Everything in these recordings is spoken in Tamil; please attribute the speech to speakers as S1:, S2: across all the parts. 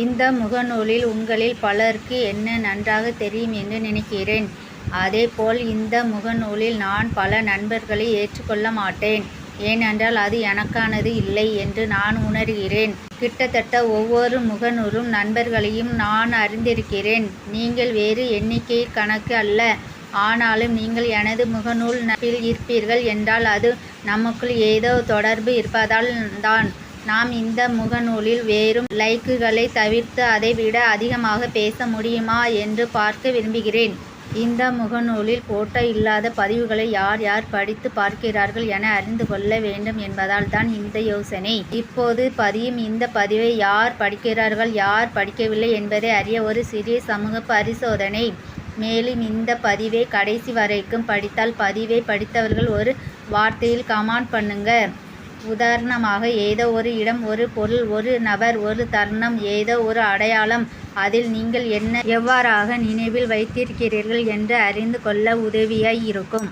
S1: இந்த முகநூலில் உங்களில் பலருக்கு என்ன நன்றாக தெரியும் என்று நினைக்கிறேன். அதேபோல் இந்த முகநூலில் நான் பல நண்பர்களை ஏற்றுக்கொள்ள மாட்டேன். ஏனென்றால் அது எனக்கானது இல்லை என்று நான் உணர்கிறேன். கிட்டத்தட்ட ஒவ்வொரு முகநூலும் நண்பர்களையும் நான் அறிந்திருக்கிறேன். நீங்கள் வேறு எண்ணிக்கை கணக்கு அல்ல. ஆனாலும் நீங்கள் எனது முகநூல் நட்பில் இருப்பீர்கள் என்றால் அது நமக்குள் ஏதோ தொடர்பு இருப்பதால் தான். நாம் இந்த முகநூலில் வெறும் லைக்குகளை தவிர்த்து அதைவிட அதிகமாக பேச முடியுமா என்று பார்க்க விரும்புகிறேன். இந்த முகநூலில் போட்டோ இல்லாத பதிவுகளை யார் யார் படித்து பார்க்கிறார்கள் என அறிந்து கொள்ள வேண்டும் என்பதால் தான் இந்த யோசனை. இப்போது பதியும் இந்த பதிவை யார் படிக்கிறார்கள் யார் படிக்கவில்லை என்பதை அறிய ஒரு சிறிய சமூக பரிசோதனை. மேலும் இந்த பதிவை கடைசி வரைக்கும் படித்தால் பதிவை படித்தவர்கள் ஒரு வார்த்தையில் கமெண்ட் பண்ணுங்க. உதாரணமாக ஏதோ ஒரு இடம், ஒரு பொருள், ஒரு நபர், ஒரு தருணம், ஏதோ ஒரு அடையாளம், அதில் நீங்கள் என்ன எவ்வாறாக நினைவில் வைத்திருக்கிறீர்கள் என்று அறிந்து கொள்ள உதவியாய் இருக்கும்.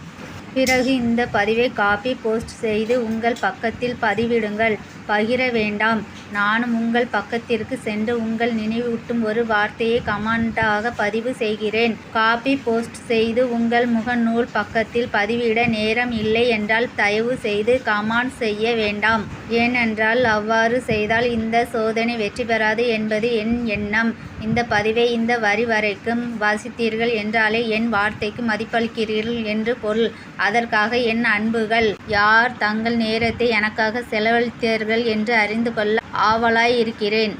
S1: பிறகு இந்த பதிவை காப்பி போஸ்ட் செய்து உங்கள் பக்கத்தில் பதிவிடுங்கள். பகிர வேண்டாம். நானும் உங்கள் பக்கத்திற்கு சென்று உங்கள் நினைவூட்டும் ஒரு வார்த்தையை கமெண்டாக பதிவு செய்கிறேன். காப்பி போஸ்ட் செய்து உங்கள் முகநூல் பக்கத்தில் பதிவிட நேரம் இல்லை என்றால் தயவு செய்து கமெண்ட் செய்ய வேண்டாம். ஏனென்றால் அவ்வாறு செய்தால் இந்த சோதனை வெற்றி பெறாது என்பது என் எண்ணம். இந்த பதிவை இந்த வரி வரைக்கும் வாசித்தீர்கள் என்றாலே என் வார்த்தைக்கு மதிப்பளிக்கிறீர்கள் என்று பொருள். அதற்காக என் அன்புகள். யார் தங்கள் நேரத்தை எனக்காக செலவழித்தீர்கள் என்று அறிந்து கொள்ள ஆவலாய் இருக்கிறேன்.